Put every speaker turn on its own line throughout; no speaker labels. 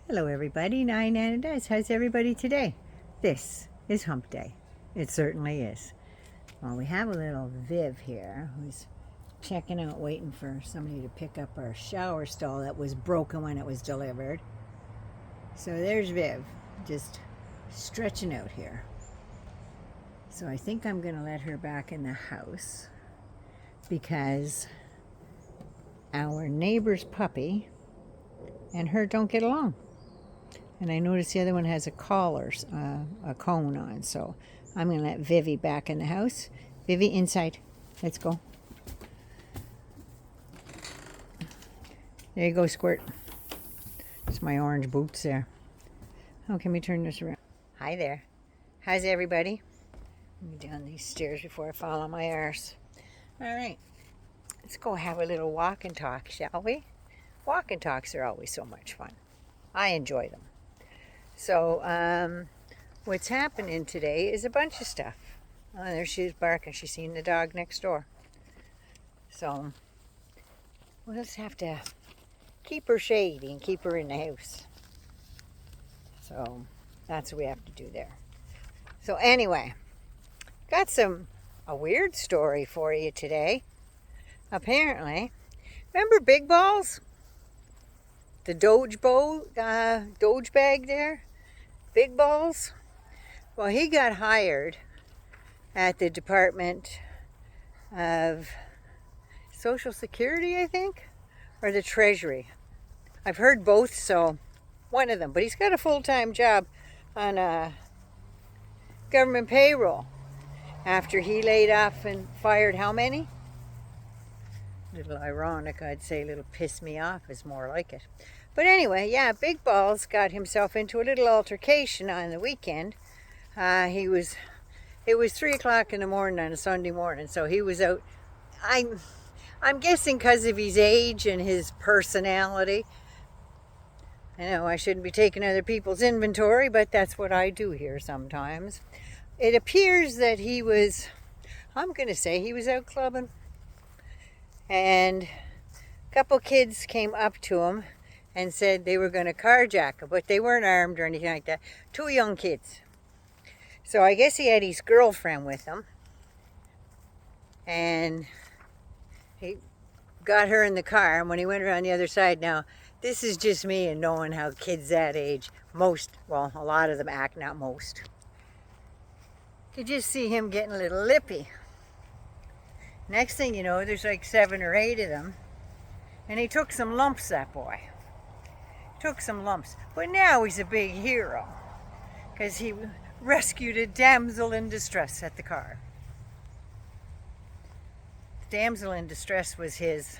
Hello everybody, Nine Nana Does. How's everybody today? This is Hump Day. It certainly is. Well, we have a little Viv here who's checking out, waiting for somebody to pick up our shower stall that was broken when it was delivered. So there's Viv, just stretching out here. So I think I'm going to let her back in the house because our neighbor's puppy and her don't get along. And I noticed the other one has a collar, a cone on. So I'm going to let Vivi back in the house. Vivi, inside. Let's go. There you go, Squirt. It's my orange boots there. Oh, can we turn this around? Hi there. How's everybody? Let me down these stairs before I fall on my arse. All right. Let's go have a little walk and talk, shall we? Walk and talks are always so much fun. I enjoy them. So, what's happening today is a bunch of stuff. Oh, there she is barking. She's seen the dog next door. So, we'll just have to keep her shady and keep her in the house. So, that's what we have to do there. So, anyway, got a weird story for you today. Apparently, remember Big Balls? The Doge bag there? Big Balls? Well, he got hired at the Department of Social Security, I think, or the Treasury. I've heard both, so one of them. But he's got a full-time job on government payroll after he laid off and fired how many? A little ironic, I'd say. A little piss me off is more like it. But anyway, yeah, Big Balls got himself into a little altercation on the weekend. It was 3 o'clock in the morning on a Sunday morning, so he was out. I'm guessing because of his age and his personality. I know I shouldn't be taking other people's inventory, but that's what I do here sometimes. It appears that he was, I'm going to say he was out clubbing. And a couple kids came up to him and said they were going to carjack him, but they weren't armed or anything like that. 2 young kids. So I guess he had his girlfriend with him. And he got her in the car, and when he went around the other side, now, this is just me and knowing how kids that age, a lot of them act, not most. You could just see him getting a little lippy. Next thing you know, there's like 7 or 8 of them. And he took some lumps, that boy. Took some lumps. But now he's a big hero. Because he rescued a damsel in distress at the car. The damsel in distress was his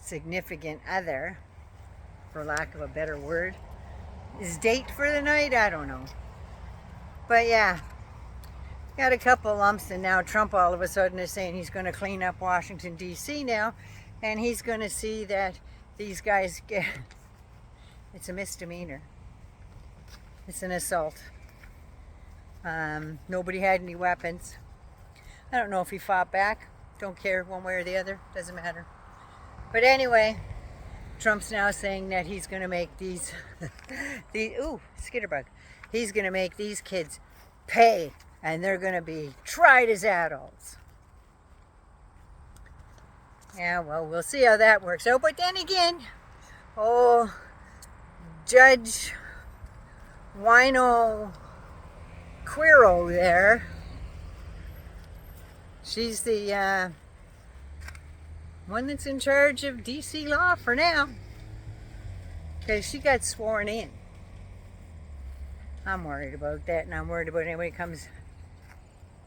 significant other, for lack of a better word. His date for the night? I don't know. But yeah. Got a couple lumps, and now Trump all of a sudden is saying he's going to clean up Washington, D.C. now, and he's going to see that these guys get... It's a misdemeanor. It's an assault. Nobody had any weapons. I don't know if he fought back. Don't care one way or the other. Doesn't matter. But anyway, Trump's now saying that he's going to make these... skitterbug. He's going to make these kids pay. And they're going to be tried as adults. Yeah, well, we'll see how that works out. But then again, Judge Wino Quiro there, she's the one that's in charge of D.C. law for now. Because she got sworn in. I'm worried about that, and I'm worried about anybody who comes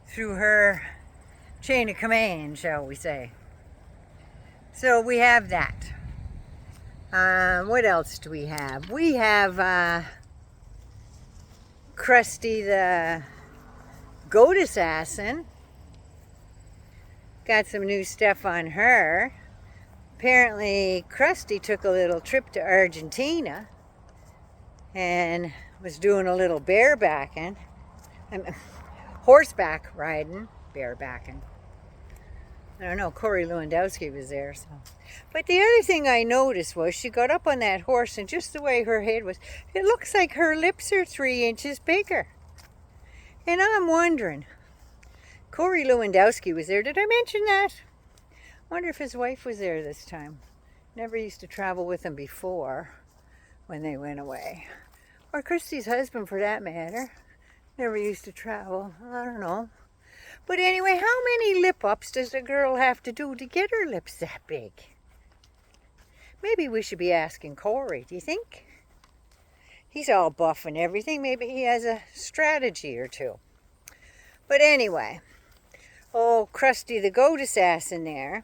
through her chain of command, shall we say. So we have that. What else do we have? We have Krusti the goat assassin. Got some new stuff on her. Apparently Krusti took a little trip to Argentina and was doing a little horseback riding, barebacking. I don't know, Cory Lewandowski was there. So. But the other thing I noticed was she got up on that horse, and just the way her head was, it looks like her lips are 3 inches bigger. And I'm wondering, Cory Lewandowski was there. Did I mention that? I wonder if his wife was there this time. Never used to travel with him before when they went away. Or Krusti's husband, for that matter. Never used to travel. I don't know. But anyway, how many lip-ups does a girl have to do to get her lips that big? Maybe we should be asking Cory, do you think? He's all buff and everything. Maybe he has a strategy or two. But anyway, old Krusti the goat assassin there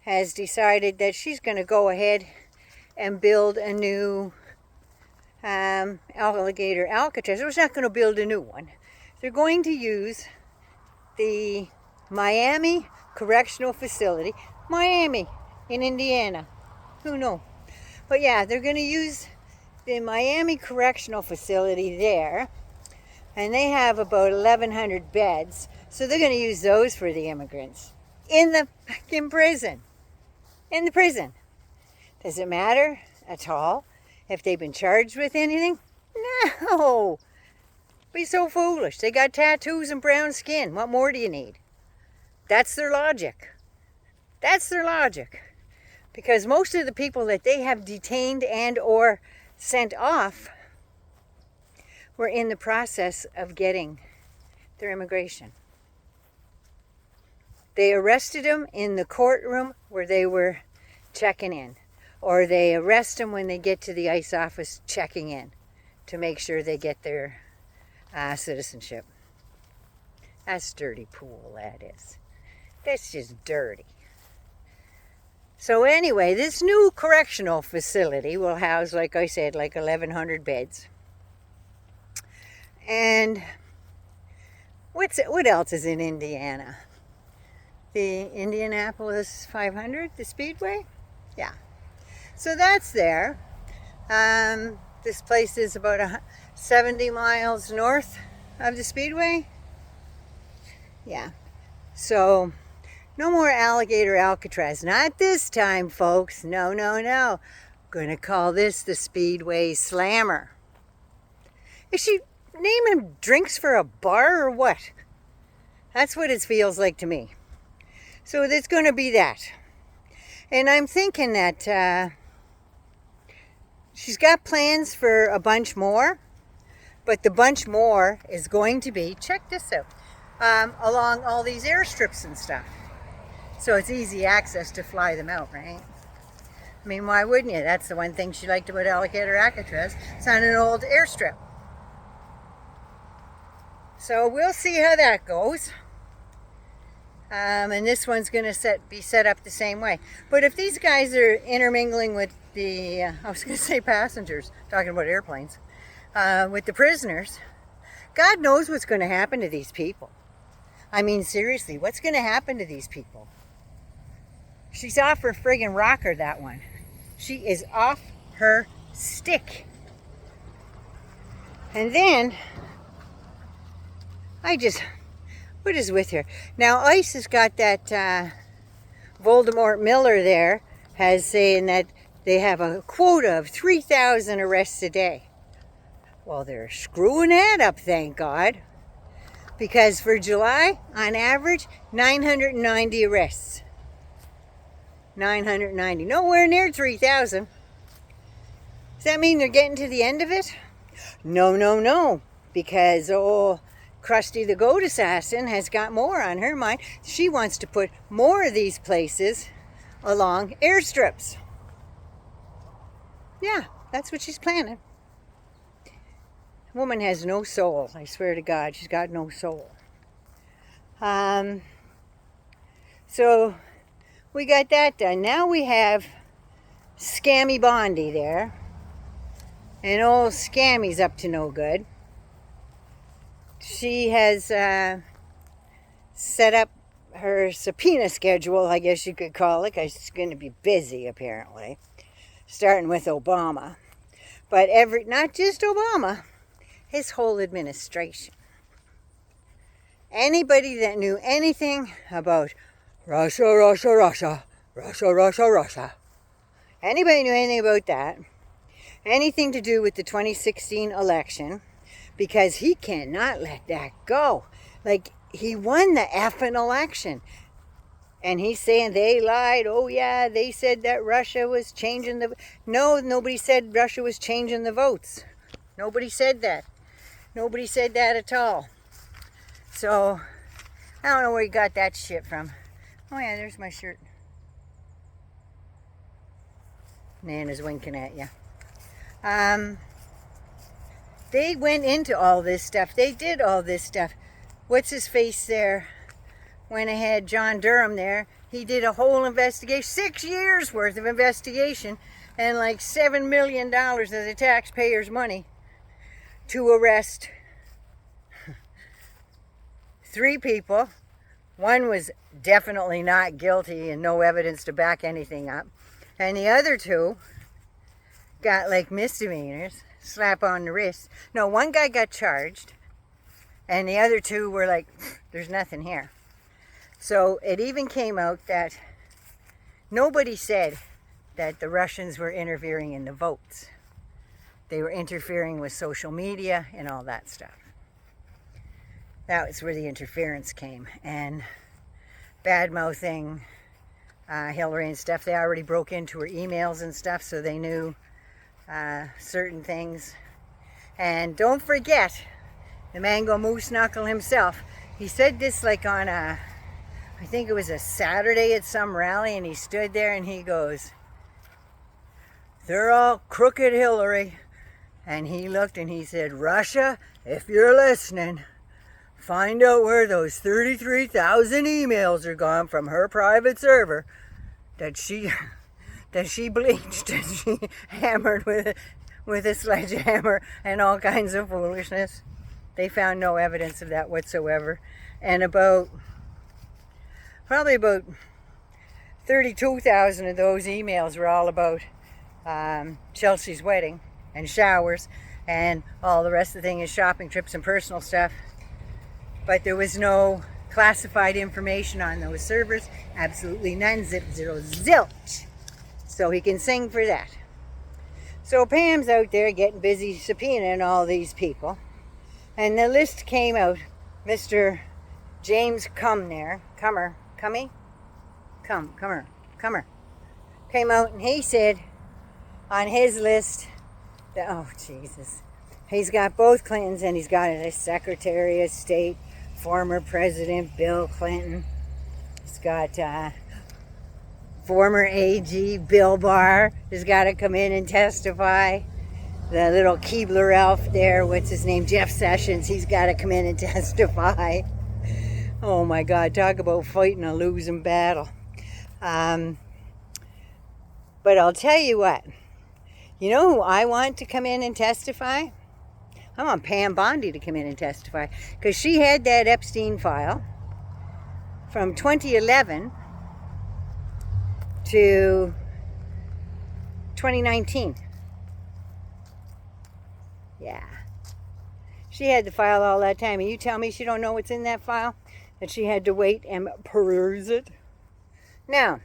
has decided that she's going to go ahead and build a new alligator Alcatraz. They're not going to build a new one. They're going to use the Miami Correctional Facility. Miami in Indiana. Who knows? But yeah, they're going to use the Miami Correctional Facility there. And they have about 1,100 beds. So they're going to use those for the immigrants. In the fucking prison. In the prison. Does it matter at all if they've been charged with anything? No. Be so foolish. They got tattoos and brown skin. What more do you need? That's their logic. That's their logic. Because most of the people that they have detained and or sent off were in the process of getting their immigration. They arrested them in the courtroom where they were checking in. Or they arrest them when they get to the ICE office checking in to make sure they get their citizenship. That's dirty pool, that is. That's just dirty. So anyway, this new correctional facility will house, like I said, like 1,100 beds. And what else is in Indiana? The Indianapolis 500, the Speedway? Yeah. So that's there. This place is about 70 miles north of the Speedway. Yeah. So no more alligator Alcatraz. Not this time, folks. No, no, no. Gonna call this the Speedway Slammer. Is she naming drinks for a bar or what? That's what it feels like to me. So it's gonna be that. And I'm thinking that she's got plans for a bunch more. But the bunch more is going to be, check this out, along all these airstrips and stuff. So it's easy access to fly them out, right? I mean, why wouldn't you? That's the one thing she liked about alligator Alcatraz. It's on an old airstrip. So we'll see how that goes. And this one's going to be set up the same way. But if these guys are intermingling with the, I was going to say passengers, talking about airplanes, with the prisoners, God knows what's going to happen to these people. I mean, seriously, what's going to happen to these people? She's off her friggin' rocker, that one. She is off her stick. And then, what is with her? Now, ICE has got that Voldemort Miller there, has saying that they have a quota of 3,000 arrests a day. Well, they're screwing that up, thank God. Because for July, on average, 990 arrests. 990. Nowhere near 3,000. Does that mean they're getting to the end of it? No, no, no. Because, Krusti the goat assassin has got more on her mind. She wants to put more of these places along airstrips. Yeah, that's what she's planning. Woman has no soul. I swear to God, she's got no soul. So we got that done. Now we have Scammy Bondi there. And old Scammy's up to no good. She has set up her subpoena schedule, I guess you could call it, because she's going to be busy, apparently. Starting with Obama. But not just Obama, his whole administration. Anybody that knew anything about Russia, Russia, Russia, Russia, Russia, Russia. Anybody knew anything about that? Anything to do with the 2016 election? Because he cannot let that go. Like, he won the effing election. And he's saying they lied. Oh, yeah, they said that Russia was changing the... No, nobody said Russia was changing the votes. Nobody said that. Nobody said that at all. So, I don't know where he got that shit from. Oh, yeah, there's my shirt. Nana's winking at you. They went into all this stuff. They did all this stuff. What's his face there? Went ahead, John Durham there. He did a whole investigation, 6 years worth of investigation, and like $7 million of the taxpayers' money to arrest 3 people. One was definitely not guilty and no evidence to back anything up. And the other 2 got like misdemeanors, slap on the wrist. No, one guy got charged, and the other 2 were like, there's nothing here. So it even came out that nobody said that the Russians were interfering in the votes. They were interfering with social media and all that stuff. That was where the interference came. And bad-mouthing Hillary and stuff. They already broke into her emails and stuff, so they knew certain things. And don't forget, the Mango Moose Knuckle himself. He said this like on a... I think it was a Saturday at some rally, and he stood there and he goes, they're all crooked, Hillary. And he looked and he said, Russia, if you're listening, find out where those 33,000 emails are gone from her private server that she bleached and she hammered with a sledgehammer and all kinds of foolishness. They found no evidence of that whatsoever. And probably about 32,000 of those emails were all about Chelsea's wedding and showers, and all the rest of the thing is shopping trips and personal stuff. But there was no classified information on those servers. Absolutely none. Zip, zero, zilch. So he can sing for that. So Pam's out there getting busy subpoenaing all these people. And the list came out. Mr. James Comer, came out and he said on his list that, oh Jesus, he's got both Clintons, and he's got a Secretary of State, former President Bill Clinton. He's got former AG Bill Barr has got to come in and testify. The little Keebler elf there, what's his name, Jeff Sessions, he's got to come in and testify. Oh my God, talk about fighting a losing battle. But I'll tell you what, you know who I want to come in and testify? I want Pam Bondi to come in and testify, because she had that Epstein file from 2011 to 2019. Yeah. She had the file all that time, and you tell me she don't know what's in that file? That she had to wait and peruse it? Now,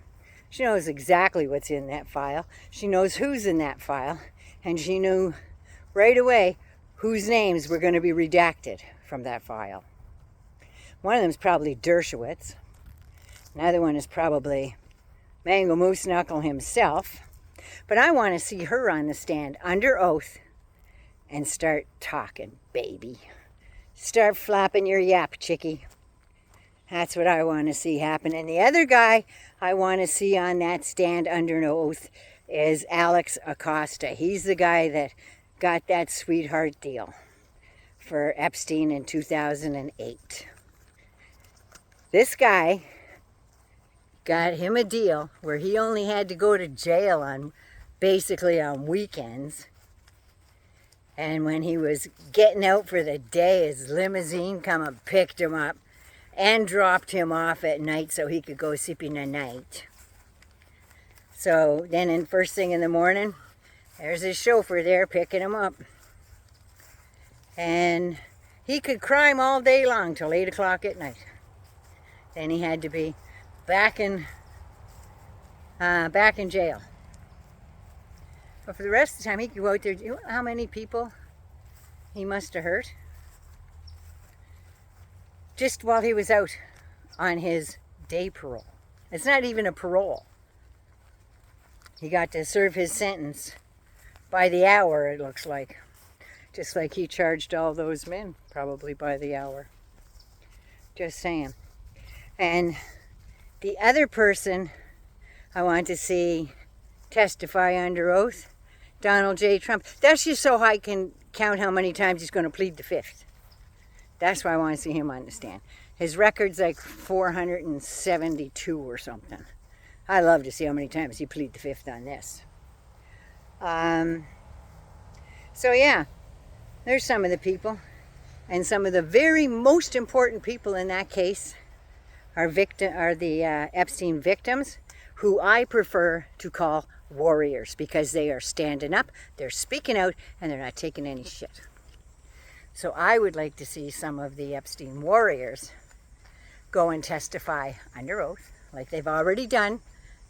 she knows exactly what's in that file. She knows who's in that file, and she knew right away whose names were going to be redacted from that file. One of them is probably Dershowitz. Another one is probably Mango Moose Knuckle himself. But I want to see her on the stand under oath and start talking, baby. Start flapping your yap, chickie. That's what I want to see happen. And the other guy I want to see on that stand under an oath is Alex Acosta. He's the guy that got that sweetheart deal for Epstein in 2008. This guy got him a deal where he only had to go to jail basically on weekends. And when he was getting out for the day, his limousine come and picked him up and dropped him off at night so he could go sipping a night. So then first thing in the morning, there's his chauffeur there picking him up. And he could crime all day long till 8 o'clock at night. Then he had to be back in jail. But for the rest of the time, he could go out there. You know how many people he must have hurt? Just while he was out on his day parole. It's not even a parole. He got to serve his sentence by the hour, it looks like. Just like he charged all those men, probably by the hour. Just saying. And the other person I want to see testify under oath, Donald J. Trump. That's just so I can count how many times he's going to plead the fifth. That's why I want to see him on the stand. His record's like 472 or something. I love to see how many times he plead the fifth on this. So yeah, there's some of the people. And some of the very most important people in that case are the Epstein victims, who I prefer to call warriors, because they are standing up, they're speaking out, and they're not taking any shit. So I would like to see some of the Epstein warriors go and testify under oath, like they've already done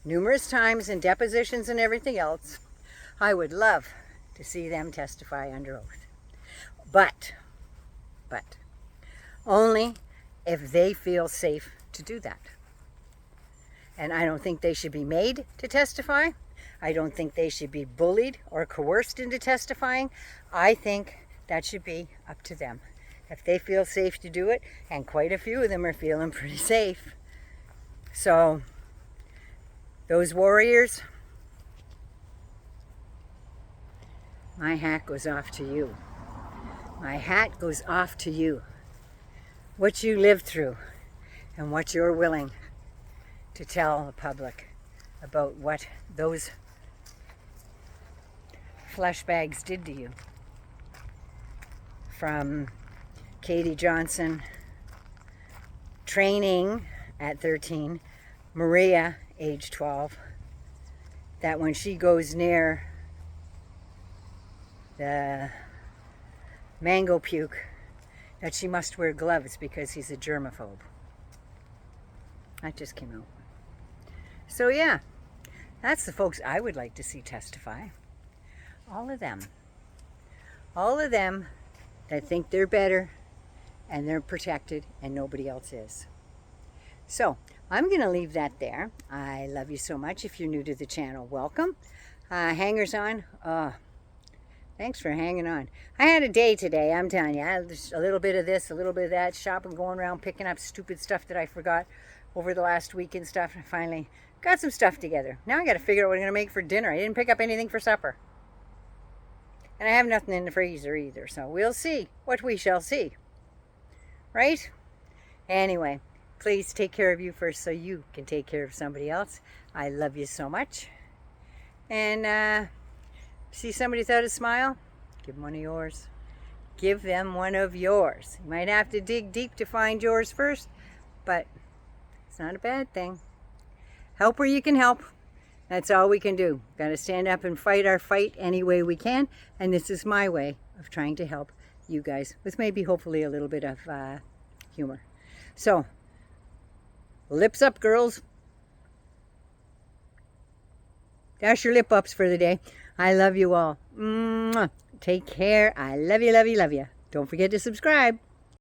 numerous times in depositions and everything else. I would love to see them testify under oath. But only if they feel safe to do that. And I don't think they should be made to testify. I don't think they should be bullied or coerced into testifying. I think that should be up to them. If they feel safe to do it, and quite a few of them are feeling pretty safe. So, those warriors, my hat goes off to you. My hat goes off to you. What you lived through and what you're willing to tell the public about what those flesh bags did to you. From Katie Johnson training at 13, Maria, age 12, that when she goes near the mango puke, that she must wear gloves because he's a germaphobe. That just came out. So yeah, that's the folks I would like to see testify. All of them. All of them that think they're better and they're protected and nobody else is. So I'm going to leave that there. I love you so much. If you're new to the channel, welcome. Hangers on, thanks for hanging on. I had a day today, I'm telling you. I had a little bit of this, a little bit of that, shopping, going around, picking up stupid stuff that I forgot over the last week and stuff. I finally got some stuff together. Now I got to figure out what I'm going to make for dinner. I didn't pick up anything for supper. And I have nothing in the freezer either, so we'll see what we shall see. Right? Anyway, please take care of you first so you can take care of somebody else. I love you so much. And see somebody without a smile? Give them one of yours. Give them one of yours. You might have to dig deep to find yours first, but it's not a bad thing. Help where you can help. That's all we can do. Got to stand up and fight our fight any way we can. And this is my way of trying to help you guys with maybe hopefully a little bit of humor. So, lips up, girls. That's your lip ups for the day. I love you all. Mwah. Take care. I love you, love you, love you. Don't forget to subscribe.